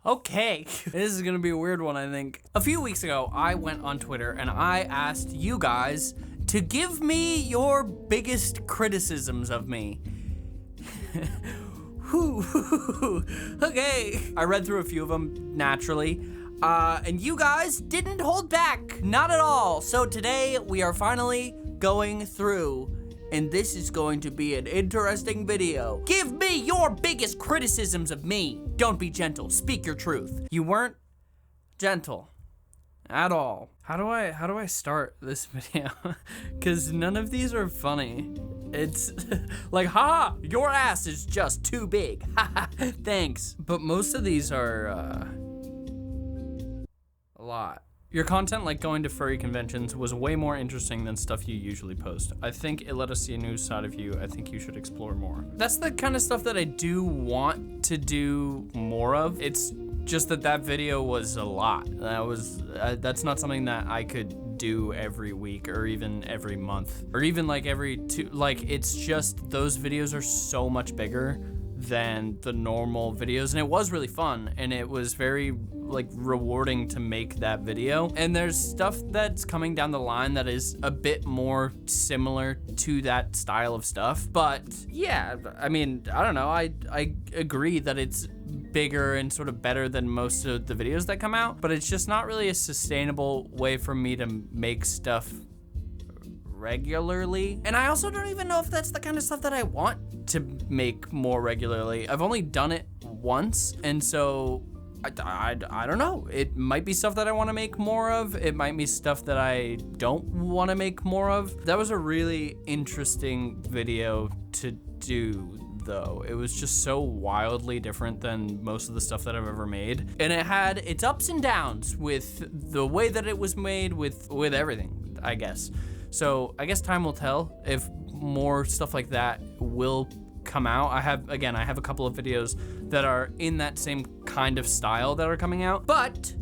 Okay, this is gonna be a weird one, I think. A few weeks ago, I went on Twitter and I asked you guys to give me your biggest criticisms of me. Okay, I read through a few of them, naturally. And you guys didn't hold back, not at all. So today, we are finally going through, and this is going to be an interesting video. Give me your biggest criticisms of me. Don't be gentle, speak your truth. You weren't gentle at all. How do I start this video? Cause none of these are funny. It's like, haha, your ass is just too big. Haha, thanks. But most of these are, a lot. Your content, like going to furry conventions, was way more interesting than stuff you usually post. I think it let us see a new side of you. I think you should explore more. That's the kind of stuff that I do want to do more of. It's just that video was a lot. That's not something that I could do every week or even every month or even like every two. Like, it's just those videos are so much bigger than the normal videos, and it was really fun, and it was very like rewarding to make that video. And there's stuff that's coming down the line that is a bit more similar to that style of stuff. But yeah, I mean, I don't know, I agree that it's bigger and sort of better than most of the videos that come out, but it's just not really a sustainable way for me to make stuff regularly. And I also don't even know if that's the kind of stuff that I want to make more regularly. I've only done it once, and so I don't know. It might be stuff that I want to make more of. It might be stuff that I don't want to make more of. That was a really interesting video to do, though. It was just so wildly different than most of the stuff that I've ever made. And it had its ups and downs with the way that it was made, with everything, I guess. So I guess time will tell if more stuff like that will come out. I have a couple of videos that are in that same kind of style that are coming out, but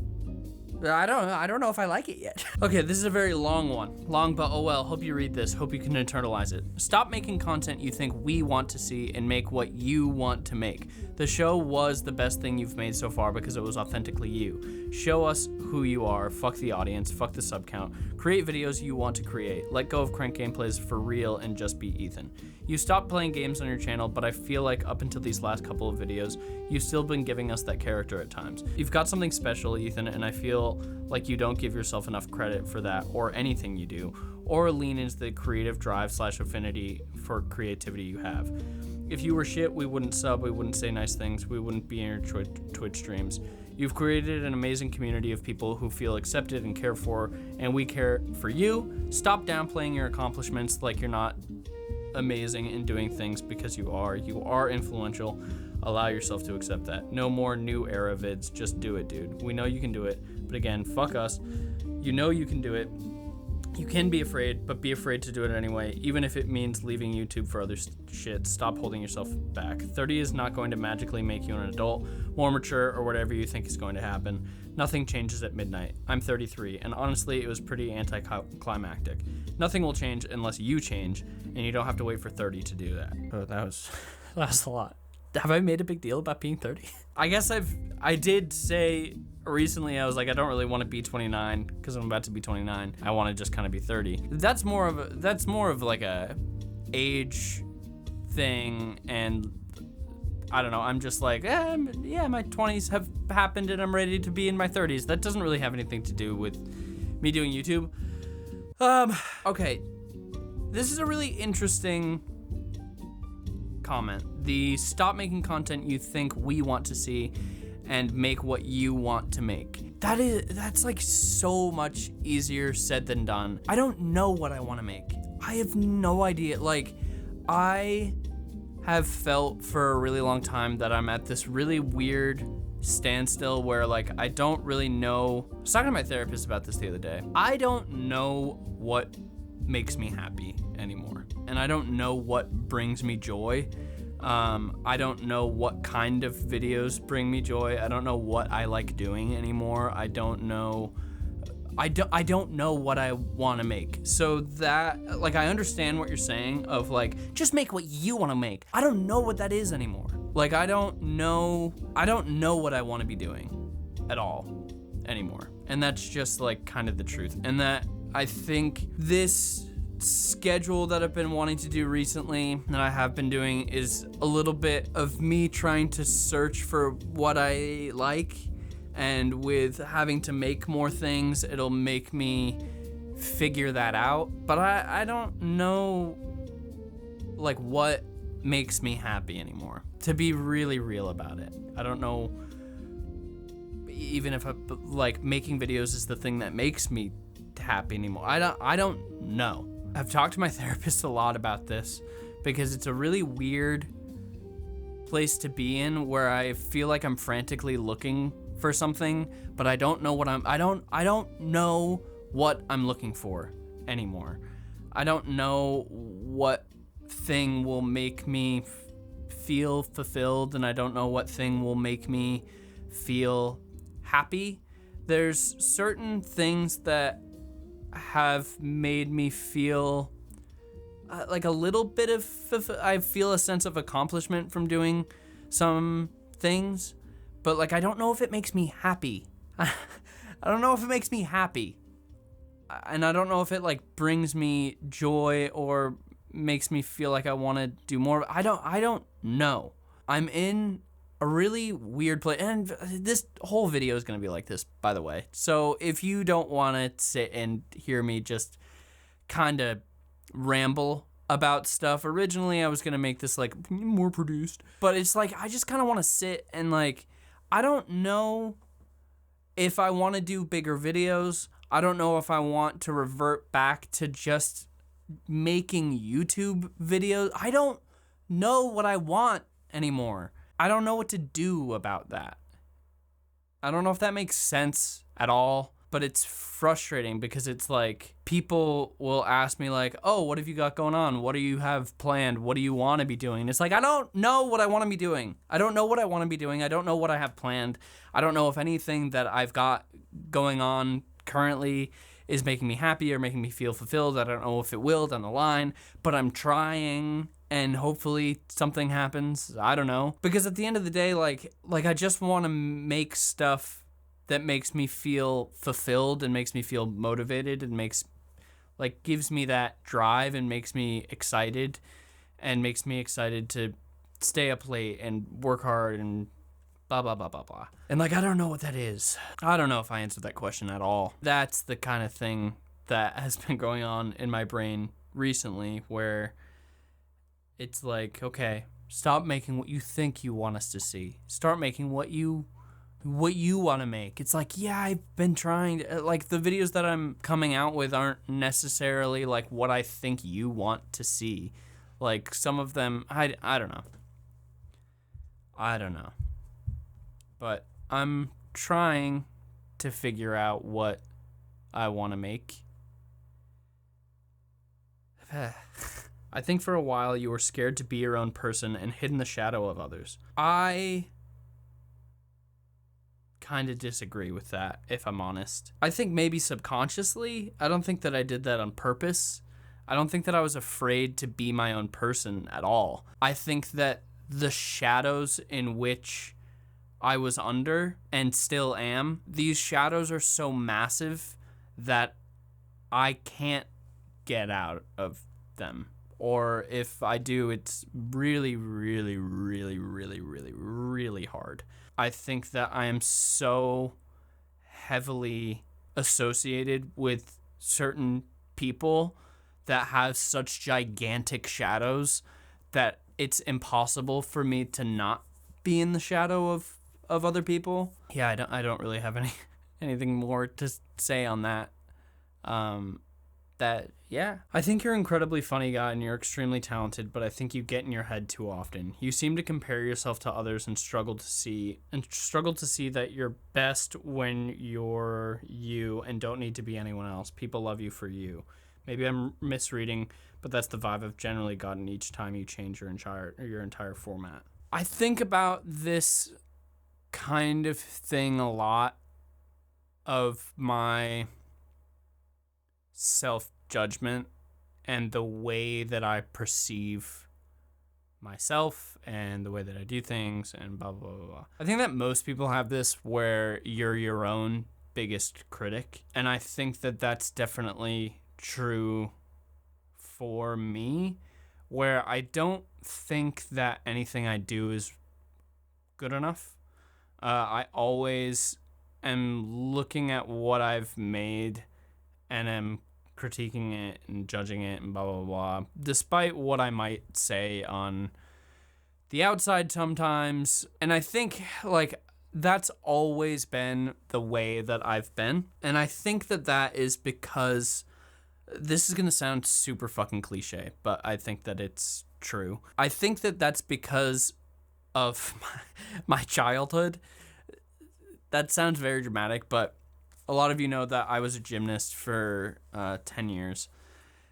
I don't know if I like it yet. Okay, this is a very long one. Long, but oh well. Hope you read this. Hope you can internalize it. Stop making content you think we want to see and make what you want to make. The show was the best thing you've made so far because it was authentically you. Show us who you are. Fuck the audience. Fuck the sub count. Create videos you want to create. Let go of crank gameplays for real and just be Ethan. You stopped playing games on your channel, but I feel like up until these last couple of videos, you've still been giving us that character at times. You've got something special, Ethan, and I feel like you don't give yourself enough credit for that or anything you do, or lean into the creative drive / affinity for creativity you have. If you were shit, we wouldn't sub, we wouldn't say nice things, we wouldn't be in your Twitch streams. You've created an amazing community of people who feel accepted and cared for, and we care for you. Stop downplaying your accomplishments like you're not amazing in doing things, because you are. You are influential. Allow yourself to accept that. No more new era vids. Just do it, dude. We know you can do it, but again, fuck us. You know you can do it. You can be afraid, but be afraid to do it anyway, even if it means leaving YouTube for other shit. Stop holding yourself back. 30 is not going to magically make you an adult, more mature, or whatever you think is going to happen. Nothing changes at midnight. I'm 33, and honestly, it was pretty anticlimactic. Nothing will change unless you change, and you don't have to wait for 30 to do that. Oh, that was a lot. Have I made a big deal about being 30? I guess I did say recently, I was like, I don't really want to be 29 because I'm about to be 29. I want to just kind of be 30. That's more of like a age thing, and I don't know. I'm just like, yeah, my 20s have happened and I'm ready to be in my 30s. That doesn't really have anything to do with me doing YouTube. Okay. This is a really interesting comment. The stop making content you think we want to see and make what you want to make. That's like so much easier said than done. I don't know what I want to make. I have no idea. Like, I have felt for a really long time that I'm at this really weird standstill where, like, I don't really know. I was talking to my therapist about this the other day. I don't know what makes me happy anymore, and I don't know what brings me joy. I don't know what kind of videos bring me joy. I don't know what I like doing anymore. I don't know what I want to make. So that, like, I understand what you're saying of like, just make what you want to make. I don't know what that is anymore. Like, I don't know what I want to be doing at all anymore. And that's just like kind of the truth. And that I think this schedule that I've been wanting to do recently, that I have been doing, is a little bit of me trying to search for what I like. And with having to make more things, it'll make me figure that out. But I don't know like what makes me happy anymore, to be really real about it. I don't know even if like making videos is the thing that makes me happy anymore. I don't know. I've talked to my therapist a lot about this because it's a really weird place to be in, where I feel like I'm frantically looking for something, but I don't know what I don't know what I'm looking for anymore. I don't know what thing will make me feel fulfilled, and I don't know what thing will make me feel happy. There's certain things that have made me feel like a little bit of I feel a sense of accomplishment from doing some things, but like I don't know if it makes me happy. I don't know if it makes me happy, and I don't know if it like brings me joy or makes me feel like I want to do more. I don't know. I'm in a really weird place, and this whole video is going to be like this, by the way. So if you don't want to sit and hear me just kind of ramble about stuff, originally I was going to make this like more produced, but it's like I just kind of want to sit and like, I don't know if I want to do bigger videos. I don't know if I want to revert back to just making YouTube videos. I don't know what I want anymore. I don't know what to do about that. I don't know if that makes sense at all, but it's frustrating because it's like people will ask me like, oh, what have you got going on? What do you have planned? What do you want to be doing? It's like, I don't know what I want to be doing. I don't know what I want to be doing. I don't know what I have planned. I don't know if anything that I've got going on currently is making me happy or making me feel fulfilled. I don't know if it will down the line, but I'm trying, and hopefully something happens. I don't know. Because at the end of the day, like I just want to make stuff that makes me feel fulfilled and makes me feel motivated and gives me that drive and makes me excited to stay up late and work hard and blah, blah, blah, blah, blah. And like, I don't know what that is. I don't know if I answered that question at all. That's the kind of thing that has been going on in my brain recently, where it's like, okay, stop making what you think you want us to see. Start making what you want to make. It's like, yeah, I've been trying to, like, the videos that I'm coming out with aren't necessarily like what I think you want to see. Like, some of them, I don't know. But I'm trying to figure out what I want to make. I think for a while you were scared to be your own person and hid in the shadow of others. I kind of disagree with that, if I'm honest. I think maybe subconsciously. I don't think that I did that on purpose. I don't think that I was afraid to be my own person at all. I think that the shadows in which I was under and still am, these shadows are so massive that I can't get out of them. Or if I do, it's really, really, really, really, really, really hard. I think that I am so heavily associated with certain people that have such gigantic shadows that it's impossible for me to not be in the shadow of other people. Yeah, I don't really have anything more to say on that. Yeah. I think you're an incredibly funny guy and you're extremely talented, but I think you get in your head too often. You seem to compare yourself to others and struggle to see that you're best when you're you and don't need to be anyone else. People love you for you. Maybe I'm misreading, but that's the vibe I've generally gotten each time you change your entire format. I think about this kind of thing a lot, of my self-judgment and the way that I perceive myself and the way that I do things and blah, blah, blah, blah. I think that most people have this where you're your own biggest critic. And I think that that's definitely true for me, where I don't think that anything I do is good enough. I always am looking at what I've made and am critiquing it and judging it and blah, blah, blah, despite what I might say on the outside sometimes. And I think, like, that's always been the way that I've been. And I think that that is because, this is going to sound super fucking cliche, but I think that it's true. I think that that's because of my childhood. That sounds very dramatic, but a lot of you know that I was a gymnast for 10 years.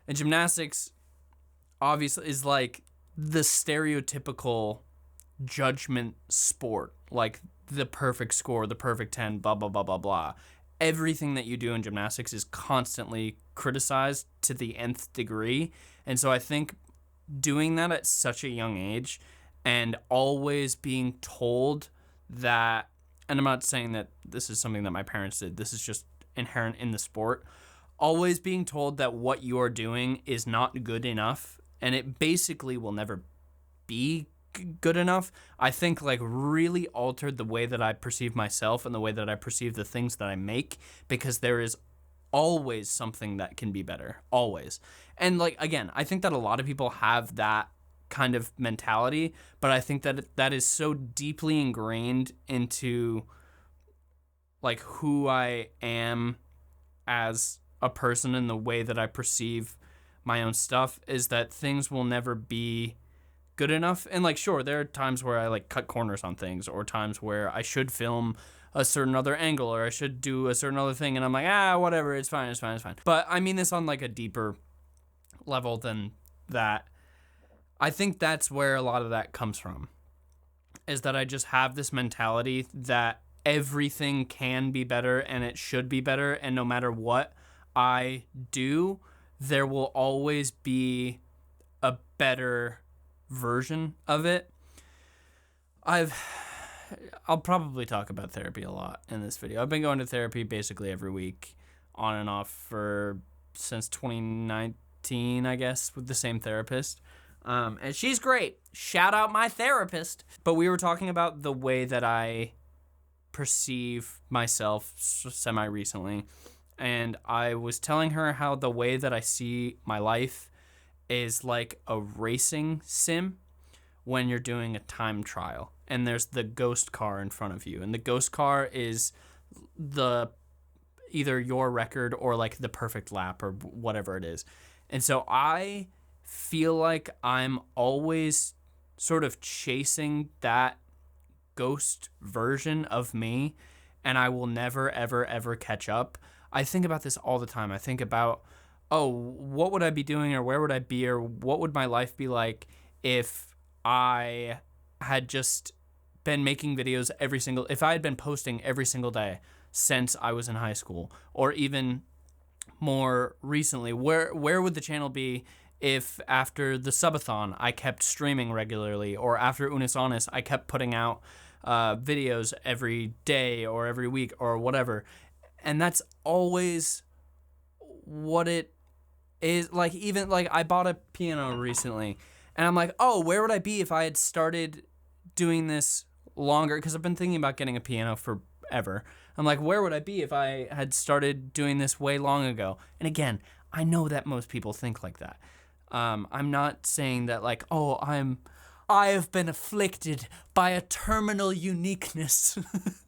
And gymnastics obviously is like the stereotypical judgment sport, like the perfect score, the perfect 10, blah, blah, blah, blah, blah. Everything that you do in gymnastics is constantly criticized to the nth degree. And so I think doing that at such a young age and always being told that, and I'm not saying that this is something that my parents did, this is just inherent in the sport, always being told that what you are doing is not good enough and it basically will never be good enough, I think like really altered the way that I perceive myself and the way that I perceive the things that I make, because there is always something that can be better, always. And like, again, I think that a lot of people have that kind of mentality, but I think that that is so deeply ingrained into like who I am as a person and the way that I perceive my own stuff, is that things will never be good enough. And like, sure, there are times where I like cut corners on things, or times where I should film a certain other angle, or I should do a certain other thing, and I'm like, whatever, it's fine. But I mean this on like a deeper level than that. I think that's where a lot of that comes from, is that I just have this mentality that everything can be better and it should be better, and no matter what I do, there will always be a better version of it. I'll probably talk about therapy a lot in this video. I've been going to therapy basically every week on and off since 2019, I guess, with the same therapist. And she's great. Shout out my therapist. But we were talking about the way that I perceive myself semi-recently. And I was telling her how the way that I see my life is like a racing sim when you're doing a time trial. And there's the ghost car in front of you. And the ghost car is either your record or like the perfect lap or whatever it is. And so I feel like I'm always sort of chasing that ghost version of me, and I will never, ever, ever catch up. I think about this all the time. I think about, what would I be doing, or where would I be, or what would my life be like if I had just been making videos if I had been posting every single day since I was in high school, or even more recently, where would the channel be if after the subathon I kept streaming regularly, or after Unis Honest I kept putting out videos every day or every week or whatever. And that's always what it is. Like, even like I bought a piano recently, and I'm like, where would I be if I had started doing this longer? Because I've been thinking about getting a piano forever. I'm like, where would I be if I had started doing this way long ago? And again, I know that most people think like that. I'm not saying that like, I have been afflicted by a terminal uniqueness.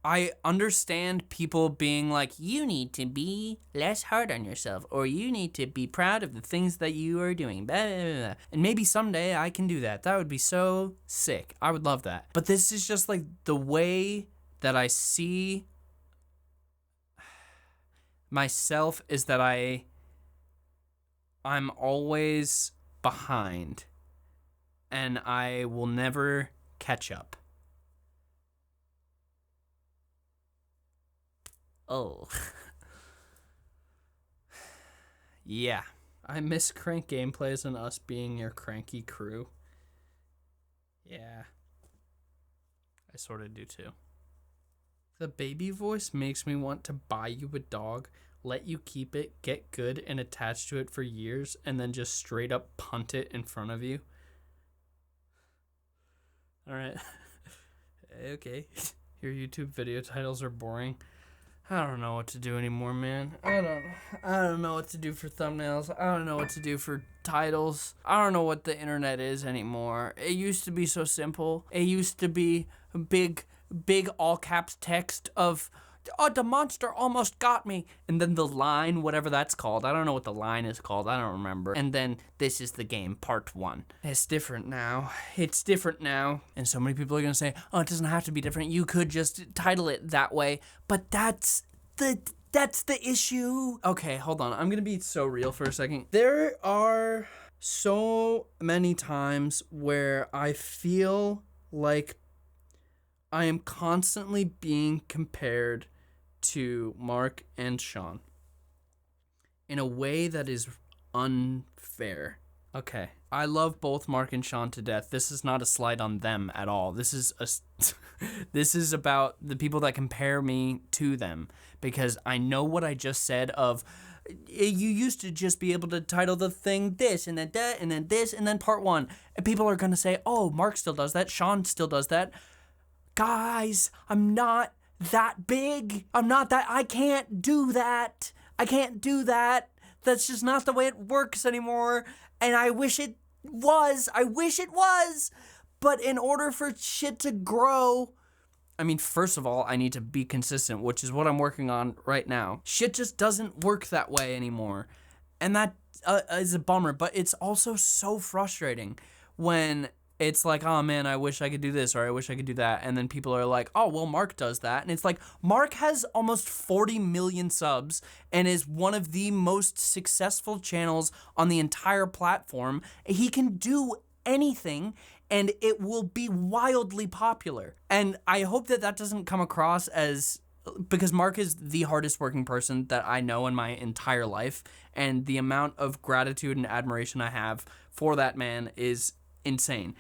I understand people being like, you need to be less hard on yourself, or you need to be proud of the things that you are doing. Blah, blah, blah. And maybe someday I can do that. That would be so sick. I would love that. But this is just like the way that I see myself, is that I'm always behind, and I will never catch up. Oh. Yeah. I miss crank gameplays and us being your cranky crew. Yeah. I sort of do too. The baby voice makes me want to buy you a dog, let you keep it, get good, and attach to it for years, and then just straight up punt it in front of you. Alright. Okay. Your YouTube video titles are boring. I don't know what to do anymore, man. I don't know what to do for thumbnails. I don't know what to do for titles. I don't know what the internet is anymore. It used to be so simple. It used to be big all caps text of, oh, the monster almost got me. And then the line, whatever that's called. I don't know what the line is called. I don't remember. And then this is the game, part 1. It's different now. It's different now. And so many people are going to say, oh, it doesn't have to be different. You could just title it that way. But that's the issue. Okay, hold on. I'm going to be so real for a second. There are so many times where I feel like I am constantly being compared to Mark and Sean in a way that is unfair. Okay, I love both Mark and Sean to death. This is not a slight on them at all. This is this is about the people that compare me to them, because I know what I just said of, you used to just be able to title the thing this and then that and then this and then part 1. And people are going to say, oh, Mark still does that. Sean still does that. Guys, I'm not that big. I can't do that. I can't do that. That's just not the way it works anymore. And I wish it was. But in order for shit to grow, I mean, first of all, I need to be consistent, which is what I'm working on right now. Shit just doesn't work that way anymore. And that is a bummer, but it's also so frustrating when it's like, oh man, I wish I could do this or I wish I could do that. And then people are like, oh, well, Mark does that. And it's like, Mark has almost 40 million subs and is one of the most successful channels on the entire platform. He can do anything and it will be wildly popular. And I hope that that doesn't come across as, because Mark is the hardest working person that I know in my entire life. And the amount of gratitude and admiration I have for that man is insane.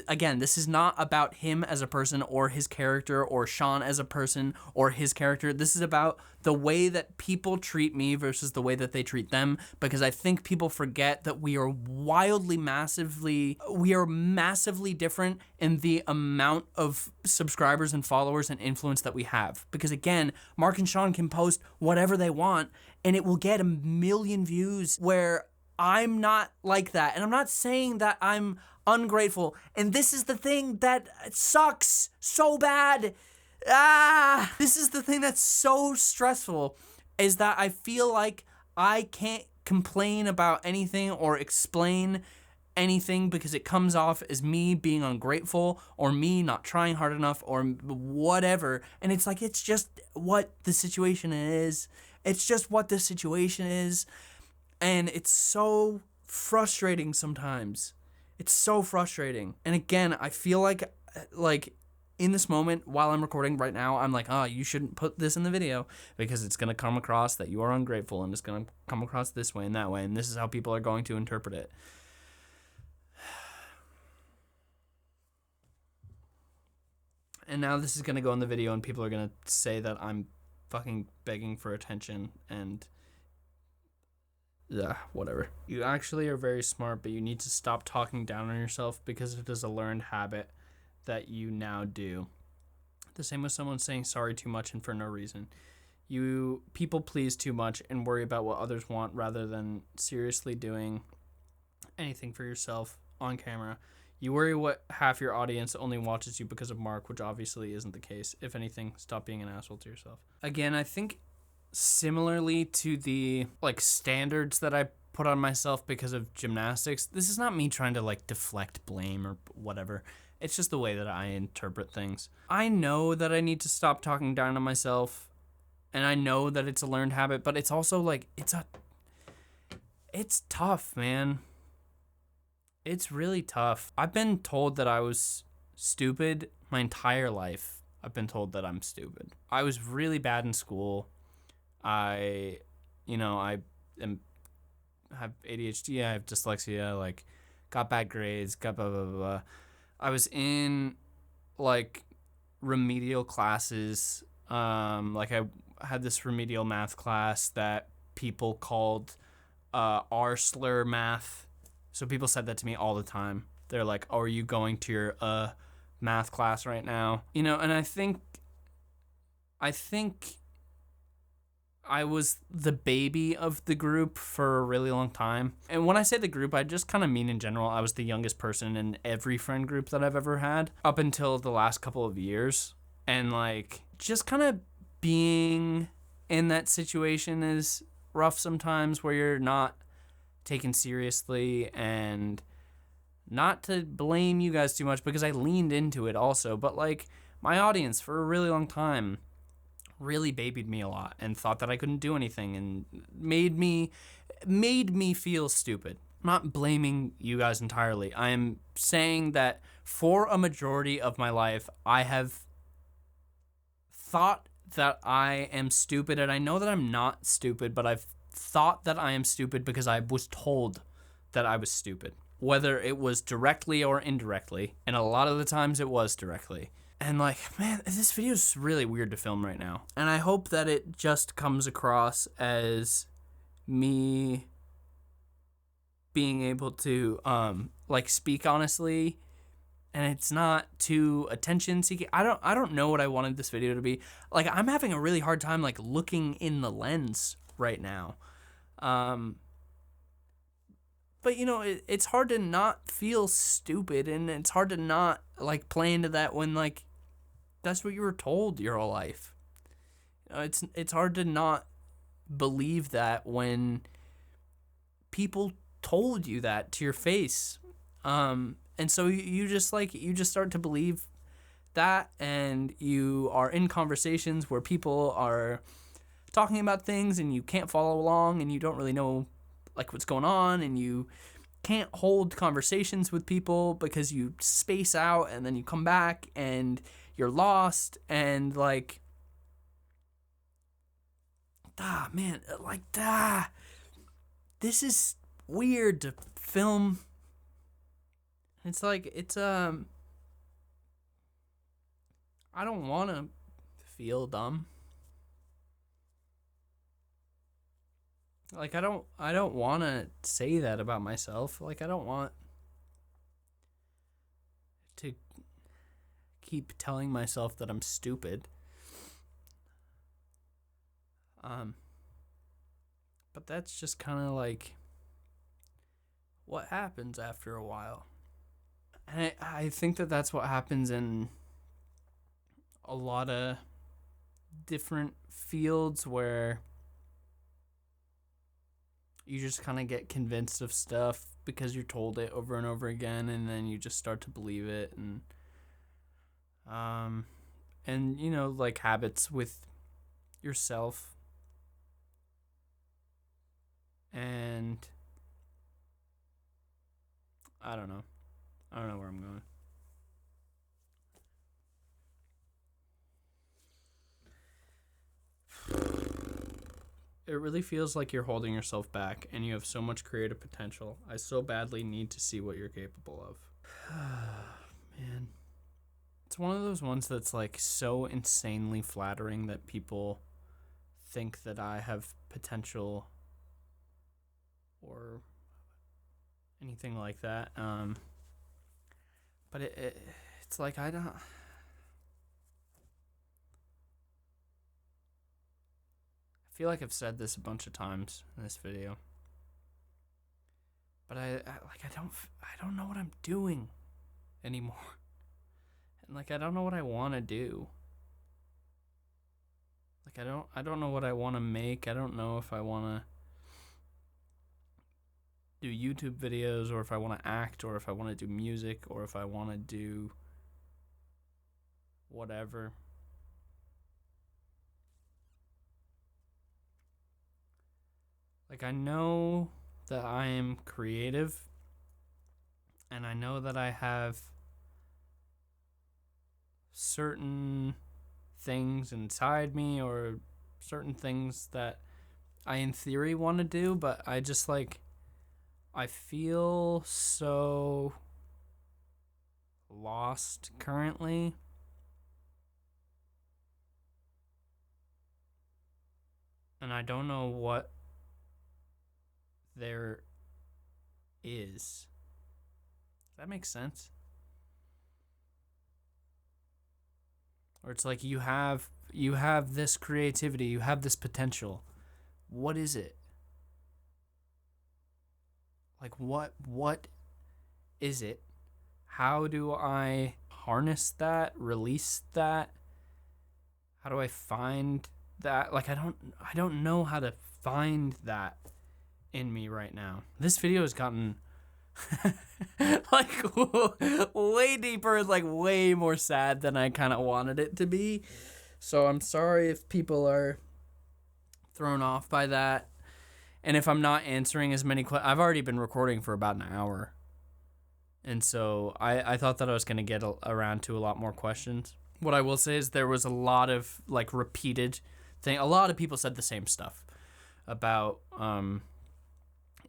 Again, this is not about him as a person or his character or Sean as a person or his character. This is about the way that people treat me versus the way that they treat them, because I think people forget that we are massively different in the amount of subscribers and followers and influence that we have. Because again, Mark and Sean can post whatever they want and it will get 1 million views, where I'm not like that. And I'm not saying that I'm ungrateful. And this is the thing that sucks so bad. This is the thing that's so stressful, is that I feel like I can't complain about anything or explain anything because it comes off as me being ungrateful or me not trying hard enough or whatever. And it's like, it's just what the situation is. It's just what the situation is. And it's so frustrating sometimes. It's so frustrating. And again, I feel like in this moment while I'm recording right now, I'm like, oh, you shouldn't put this in the video because it's going to come across that you are ungrateful and it's going to come across this way and that way. And this is how people are going to interpret it. And now this is going to go in the video and people are going to say that I'm fucking begging for attention and yeah, whatever. You actually are very smart, but you need to stop talking down on yourself because it is a learned habit that you now do. The same with someone saying sorry too much and for no reason. You people please too much and worry about what others want rather than seriously doing anything for yourself on camera. You worry what half your audience only watches you because of Mark, which obviously isn't the case. If anything, stop being an asshole to yourself. Again, I think similarly to the standards that I put on myself because of gymnastics, this is not me trying to deflect blame or whatever. It's just the way that I interpret things. I know that I need to stop talking down on myself, and I know that it's a learned habit, but it's also it's tough, man. It's really tough. I've been told that I was stupid my entire life. I've been told that I'm stupid. I was really bad in school. I have ADHD, I have dyslexia, got bad grades, got blah, blah, blah, blah. I was in like remedial classes. Like I had this remedial math class that people called R slur math. So people said that to me all the time. They're like, "Oh, are you going to your math class right now?" You know, and I think I was the baby of the group for a really long time. And when I say the group, I just kind of mean in general, I was the youngest person in every friend group that I've ever had up until the last couple of years. And like, just kind of being in that situation is rough sometimes, where you're not taken seriously. And not to blame you guys too much, because I leaned into it also, but like, my audience for a really long time really babied me a lot and thought that I couldn't do anything and made me feel stupid. I'm not blaming you guys entirely. I am saying that for a majority of my life, I have thought that I am stupid, and I know that I'm not stupid, but I've thought that I am stupid because I was told that I was stupid, whether it was directly or indirectly, and a lot of the times it was directly. And like, man, this video is really weird to film right now. And I hope that it just comes across as me being able to like speak honestly, and it's not too attention seeking. I don't know what I wanted this video to be. Like, I'm having a really hard time like looking in the lens right now. But you know, it's hard to not feel stupid, and it's hard to not like play into that when like that's what you were told your whole life. It's hard to not believe that when people told you that to your face. And so you just start to believe that, and you are in conversations where people are talking about things and you can't follow along and you don't really know like what's going on, and you can't hold conversations with people because you space out and then you come back and you're lost, and like, this is weird to film. It's like, I don't want to feel dumb. Like, I don't want to say that about myself. Like, I don't want to keep telling myself that I'm stupid. But that's just kind of like what happens after a while. And I think that that's what happens in a lot of different fields, where you just kind of get convinced of stuff because you're told it over and over again, and then you just start to believe it. And you know, like habits with yourself, and I don't know where I'm going. It really feels like you're holding yourself back, and you have so much creative potential. I so badly need to see what you're capable of. Man. It's one of those ones that's like so insanely flattering that people think that I have potential or anything like that. But it's like, I feel like I've said this a bunch of times in this video, but I don't know what I'm doing anymore. And like, I don't know what I want to do. Like, I don't know what I want to make. I don't know if I want to do YouTube videos, or if I want to act, or if I want to do music, or if I want to do whatever. Like, I know that I am creative, and I know that I have certain things inside me, or certain things that I in theory want to do, but I just like, I feel so lost currently. And I don't know what there is. Does that make sense? Or it's like you have this creativity, you have this potential. What is it? Like what is it? How do I harness that, release that? How do I find that? Like I don't know how to find that in me right now. This video has gotten like way deeper, like way more sad than I kind of wanted it to be. So I'm sorry if people are thrown off by that. And if I'm not answering as many questions, I've already been recording for about an hour. And so I thought that I was going to get around to a lot more questions. What I will say is there was a lot of like repeated thing. A lot of people said the same stuff about,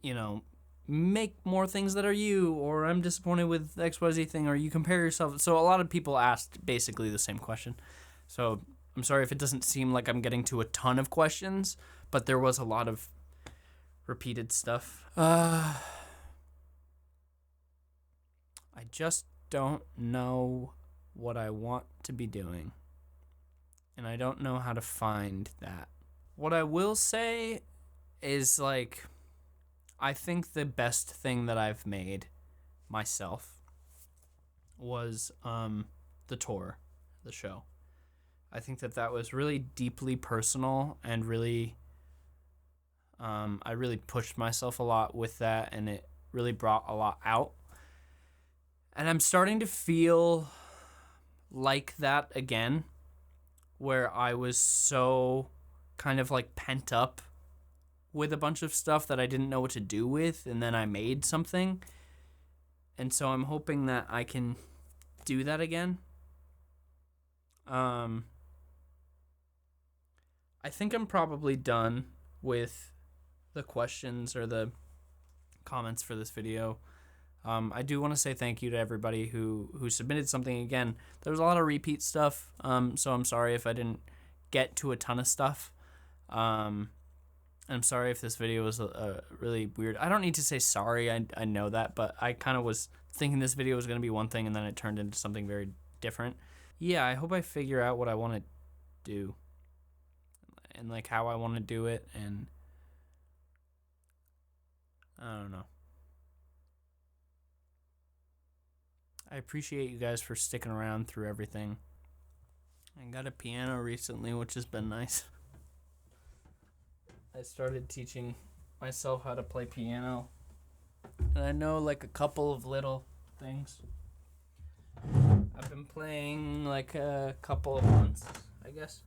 you know, make more things that are you, or I'm disappointed with XYZ thing, or you compare yourself. So a lot of people asked basically the same question. So I'm sorry if it doesn't seem like I'm getting to a ton of questions, but there was a lot of repeated stuff. I just don't know what I want to be doing, and I don't know how to find that. What I will say is, like, I think the best thing that I've made myself was the tour, the show. I think that was really deeply personal and really, I really pushed myself a lot with that, and it really brought a lot out. And I'm starting to feel like that again, where I was so kind of like pent up with a bunch of stuff that I didn't know what to do with, and then I made something. And so I'm hoping that I can do that again. I think I'm probably done with the questions or the comments for this video. I do want to say thank you to everybody who submitted something again. There was a lot of repeat stuff, so I'm sorry if I didn't get to a ton of stuff. I'm sorry if this video was really weird. I don't need to say sorry, I know that, but I kind of was thinking this video was going to be one thing, and then it turned into something very different. Yeah, I hope I figure out what I want to do, and like how I want to do it, and I don't know. I appreciate you guys for sticking around through everything. I got a piano recently, which has been nice. I started teaching myself how to play piano, and I know like a couple of little things. I've been playing like a couple of months, I guess.